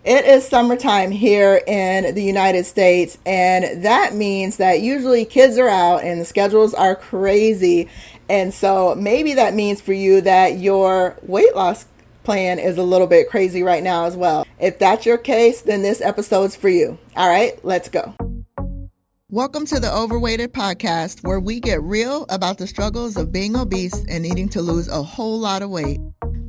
It is summertime here in the United States, and that means that usually kids are out and the schedules are crazy. And so maybe that means for you that your weight loss plan is a little bit crazy right now as well. If that's your case, then this episode's for you. All right, let's go. Welcome to the Overweighted Podcast, where we get real about the struggles of being obese and needing to lose a whole lot of weight.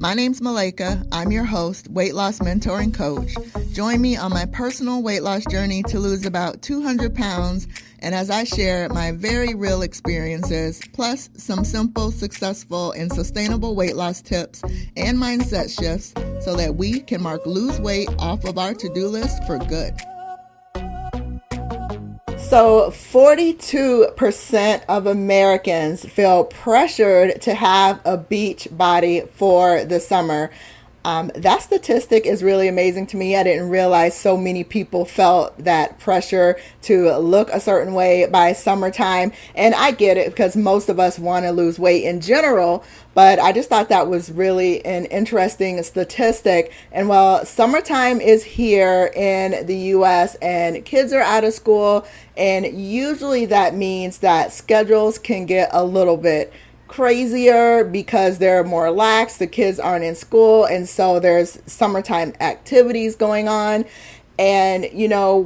My name's Malaika. I'm your host, weight loss mentor and coach. Join me on my personal weight loss journey to lose about 200 pounds, and as I share my very real experiences, plus some simple, successful, and sustainable weight loss tips and mindset shifts so that we can mark lose weight off of our to-do list for good. So 42% of Americans feel pressured to have a beach body for the summer. That statistic is really amazing to me. I didn't realize so many people felt that pressure to look a certain way by summertime. And I get it because most of us want to lose weight in general, but I just thought that was really an interesting statistic. And while summertime is here in the US and kids are out of school, and usually that means that schedules can get a little bit crazier because they're more lax, the kids aren't in school, and so there's summertime activities going on. And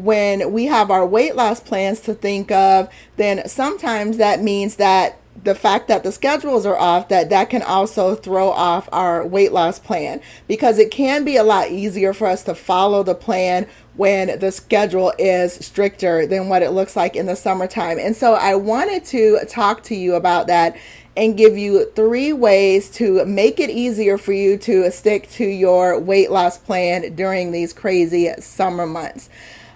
when we have our weight loss plans to think of, then sometimes that means that the fact that the schedules are off, that can also throw off our weight loss plan, because it can be a lot easier for us to follow the plan when the schedule is stricter than what it looks like in the summertime. And so I wanted to talk to you about that and give you 3 ways to make it easier for you to stick to your weight loss plan during these crazy summer months.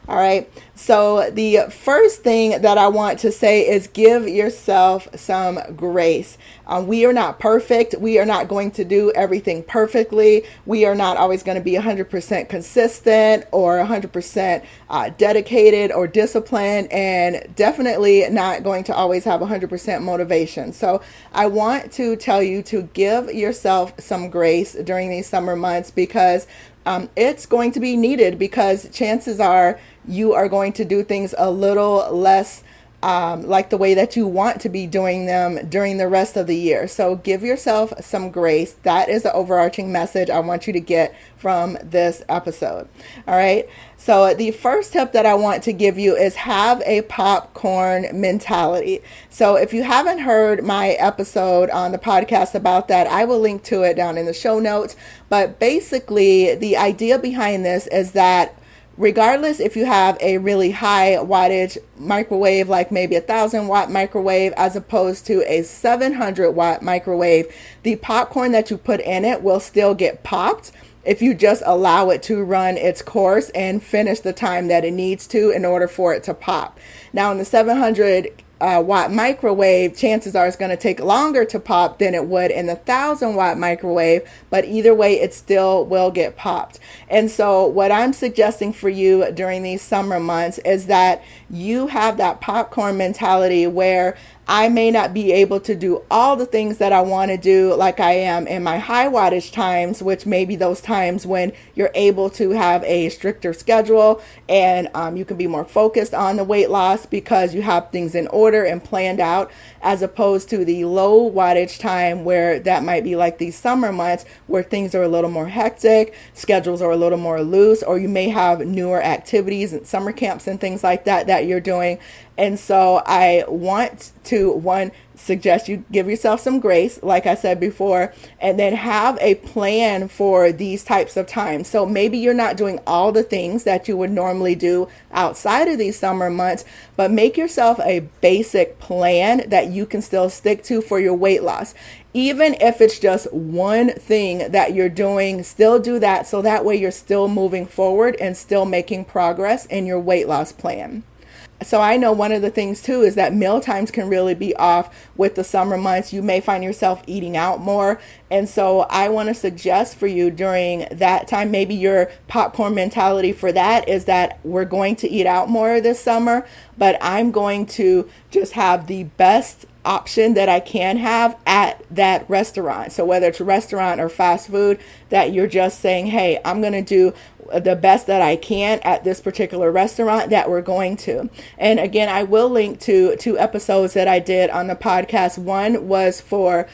All right. So the first thing that I want to say is give yourself some grace. We are not perfect. We are not going to do everything perfectly. We are not always going to be 100% consistent or 100% dedicated or disciplined, and definitely not going to always have 100% motivation. So I want to tell you to give yourself some grace during these summer months, because it's going to be needed, because chances are you are going to do things a little less like the way that you want to be doing them during the rest of the year. So give yourself some grace. That is the overarching message I want you to get from this episode. All right. So the first tip that I want to give you is have a popcorn mentality. So if you haven't heard my episode on the podcast about that, I will link to it down in the show notes. But basically, the idea behind this is that regardless if you have a really high wattage microwave, like maybe 1,000-watt microwave, as opposed to a 700-watt microwave, the popcorn that you put in it will still get popped if you just allow it to run its course and finish the time that it needs to in order for it to pop. Now, in the 700-watt microwave, chances are it's going to take longer to pop than it would in the 1,000-watt microwave, but either way, it still will get popped. And so what I'm suggesting for you during these summer months is that you have that popcorn mentality where I may not be able to do all the things that I want to do like I am in my high wattage times, which may be those times when you're able to have a stricter schedule and you can be more focused on the weight loss because you have things in order and planned out, as opposed to the low wattage time where that might be like these summer months where things are a little more hectic, schedules are a little more loose, or you may have newer activities and summer camps and things like that you're doing. And so I want to, one, suggest you give yourself some grace, like I said before, and then have a plan for these types of times. So maybe you're not doing all the things that you would normally do outside of these summer months, but make yourself a basic plan that you can still stick to for your weight loss. Even if it's just one thing that you're doing, still do that, so that way you're still moving forward and still making progress in your weight loss plan. So I know one of the things too is that meal times can really be off with the summer months. You may find yourself eating out more. And so I want to suggest for you during that time, maybe your popcorn mentality for that is that we're going to eat out more this summer, but I'm going to just have the best option that I can have at that restaurant. So whether it's a restaurant or fast food, that you're just saying, hey, I'm going to do the best that I can at this particular restaurant that we're going to. And again, I will link to 2 episodes that I did on the podcast. One was for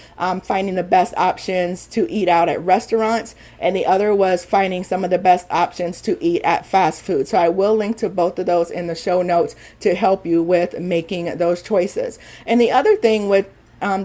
finding the best options to eat out at restaurants, and the other was finding some of the best options to eat at fast food. So I will link to both of those in the show notes to help you with making those choices. And the other thing with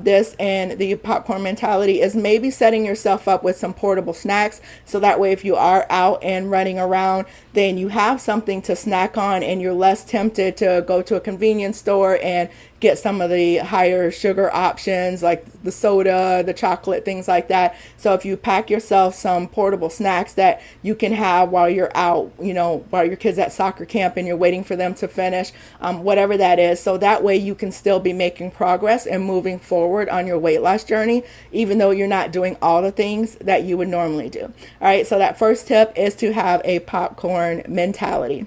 this and the popcorn mentality is maybe setting yourself up with some portable snacks, so that way if you are out and running around, then you have something to snack on and you're less tempted to go to a convenience store and get some of the higher sugar options like the soda, the chocolate, things like that. So if you pack yourself some portable snacks that you can have while you're out, while your kids at soccer camp and you're waiting for them to finish, whatever that is. So that way you can still be making progress and moving forward on your weight loss journey, even though you're not doing all the things that you would normally do. All right. So that first tip is to have a popcorn mentality.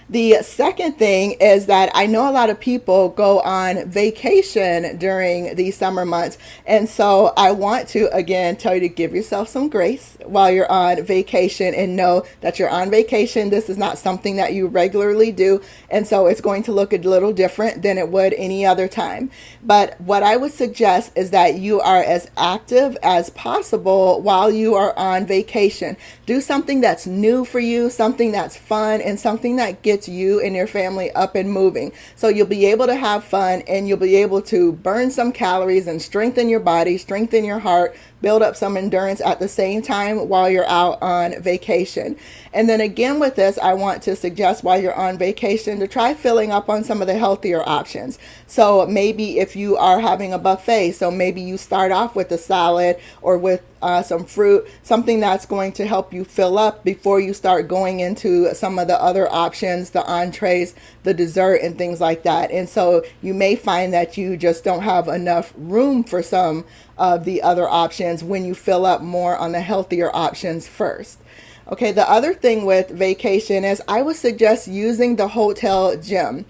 The second thing is that I know a lot of people go on vacation during the summer months. And so I want to, again, tell you to give yourself some grace while you're on vacation and know that you're on vacation. This is not something that you regularly do. And so it's going to look a little different than it would any other time. But what I would suggest is that you are as active as possible while you are on vacation. Do something that's new for you, something that's fun, and something that gets you and your family up and moving. So you'll be able to have fun and you'll be able to burn some calories and strengthen your body, strengthen your heart, build up some endurance at the same time while you're out on vacation. And then again with this, I want to suggest while you're on vacation to try filling up on some of the healthier options. So maybe if you are having a buffet, so maybe you start off with a salad or with some fruit, something that's going to help you fill up before you start going into some of the other options, the entrees, the dessert, and things like that. And so you may find that you just don't have enough room for some of the other options when you fill up more on the healthier options first. Okay, the other thing with vacation is I would suggest using the hotel gym.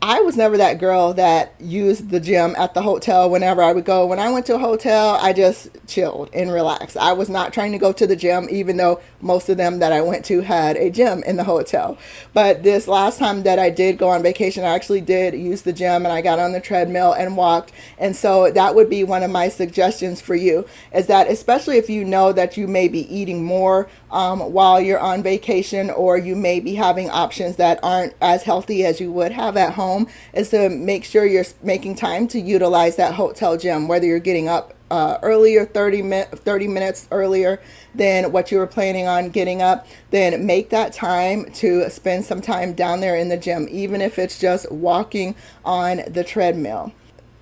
I was never that girl that used the gym at the hotel whenever I would go. When I went to a hotel, I just chilled and relaxed. I was not trying to go to the gym, even though most of them that I went to had a gym in the hotel. But this last time that I did go on vacation, I actually did use the gym and I got on the treadmill and walked. And so that would be one of my suggestions for you, is that especially if you know that you may be eating more while you're on vacation, or you may be having options that aren't as healthy as you would have at home, is to make sure you're making time to utilize that hotel gym, whether you're getting up earlier, 30 minutes earlier than what you were planning on getting up, then make that time to spend some time down there in the gym, even if it's just walking on the treadmill.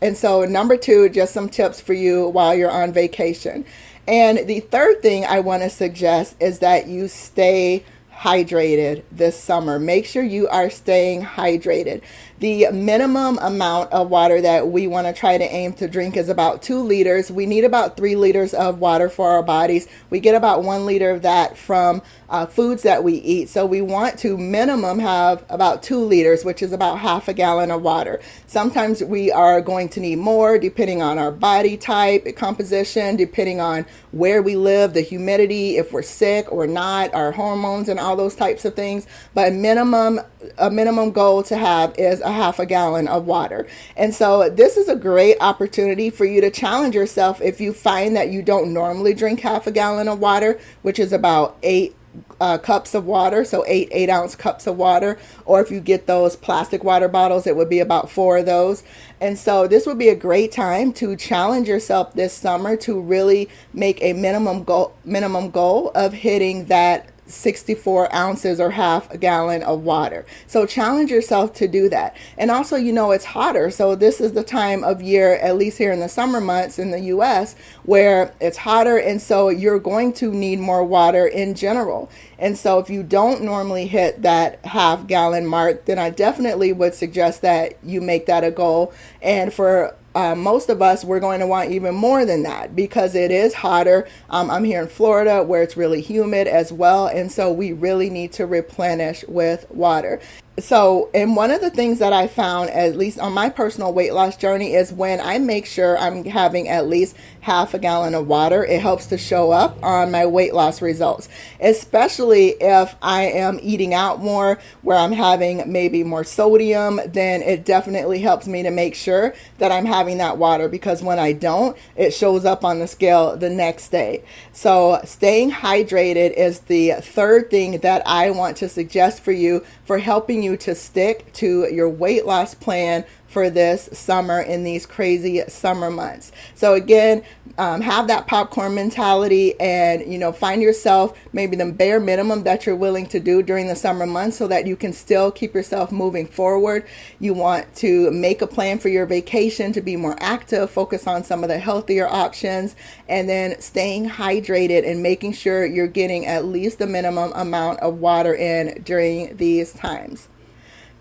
And so number 2, just some tips for you while you're on vacation. And the third thing I want to suggest is that you stay hydrated this summer. Make sure you are staying hydrated. The minimum amount of water that we want to try to aim to drink is about 2 liters. We need about 3 liters of water for our bodies. We get about 1 liter of that from foods that we eat. So we want to minimum have about 2 liters, which is about half a gallon of water. Sometimes we are going to need more depending on our body type, composition, depending on where we live, the humidity, if we're sick or not, our hormones and all those types of things. But a minimum goal to have is a half a gallon of water. And so this is a great opportunity for you to challenge yourself if you find that you don't normally drink half a gallon of water, which is about 8 cups of water, so 8-ounce cups of water, or if you get those plastic water bottles, it would be about 4 of those. And so this would be a great time to challenge yourself this summer to really make a minimum goal of hitting that 64 ounces or half a gallon of water. So challenge yourself to do that. And also, it's hotter. So this is the time of year, at least here in the summer months in the US, where it's hotter. And so you're going to need more water in general. And so if you don't normally hit that half gallon mark, then I definitely would suggest that you make that a goal. And for most of us, we're going to want even more than that because it is hotter. I'm here in Florida where it's really humid as well. And so we really need to replenish with water. So, and one of the things that I found, at least on my personal weight loss journey, is when I make sure I'm having at least half a gallon of water, it helps to show up on my weight loss results, especially if I am eating out more, where I'm having maybe more sodium. Then it definitely helps me to make sure that I'm having that water, because when I don't, it shows up on the scale the next day. So staying hydrated is the third thing that I want to suggest for you, for helping you to stick to your weight loss plan for this summer in these crazy summer months. So again, have that popcorn mentality, and find yourself maybe the bare minimum that you're willing to do during the summer months, so that you can still keep yourself moving forward. You want to make a plan for your vacation to be more active, focus on some of the healthier options, and then staying hydrated and making sure you're getting at least the minimum amount of water in during these times.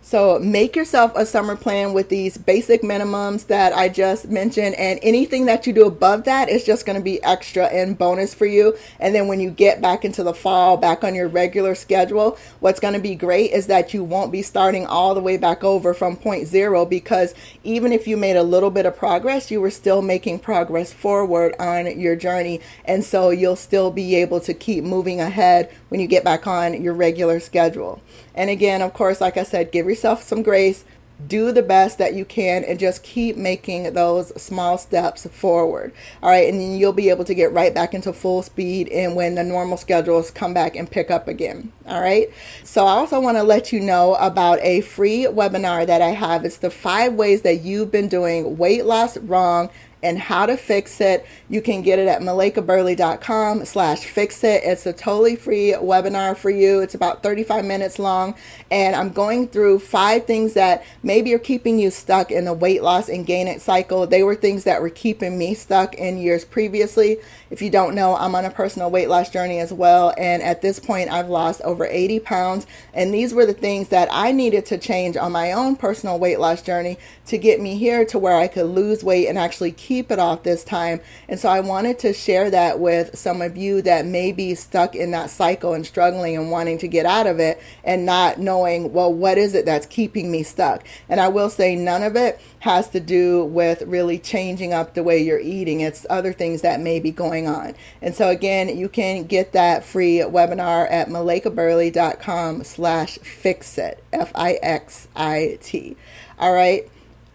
So make yourself a summer plan with these basic minimums that I just mentioned, and anything that you do above that is just going to be extra and bonus for you. And then when you get back into the fall, back on your regular schedule, what's going to be great is that you won't be starting all the way back over from point zero, because even if you made a little bit of progress, you were still making progress forward on your journey. And so you'll still be able to keep moving ahead when you get back on your regular schedule. And again, of course, like I said, give yourself some grace, do the best that you can, and just keep making those small steps forward. All right. And then you'll be able to get right back into full speed, and when the normal schedules come back and pick up again. All right. So I also want to let you know about a free webinar that I have. It's the 5 ways that you've been doing weight loss wrong and how to fix it. You can get it at malaikaburley.com/fixit. It's a totally free webinar for you. It's about 35 minutes long, and I'm going through 5 things that maybe are keeping you stuck in the weight loss and gain it cycle. They were things that were keeping me stuck in years previously. If you don't know, I'm on a personal weight loss journey as well, and at this point I've lost over 80 pounds, and these were the things that I needed to change on my own personal weight loss journey to get me here to where I could lose weight and actually keep it off this time. And so I wanted to share that with some of you that may be stuck in that cycle and struggling and wanting to get out of it and not knowing, well, what is it that's keeping me stuck? And I will say none of it has to do with really changing up the way you're eating. It's other things that may be going on. And so again, you can get that free webinar at malaikaburley.com/fixit, FIXIT. All right.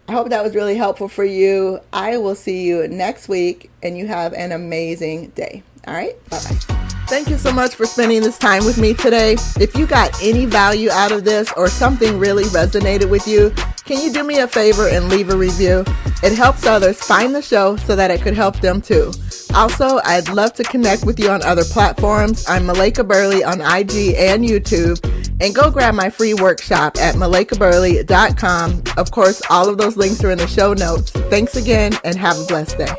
I hope that was really helpful for you. I will see you next week, and you have an amazing day. All right. Bye-bye. Thank you so much for spending this time with me today. If you got any value out of this or something really resonated with you, can you do me a favor and leave a review? It helps others find the show so that it could help them too. Also, I'd love to connect with you on other platforms. I'm Malaika Burley on IG and YouTube. And go grab my free workshop at malaikaburley.com. Of course, all of those links are in the show notes. Thanks again, and have a blessed day.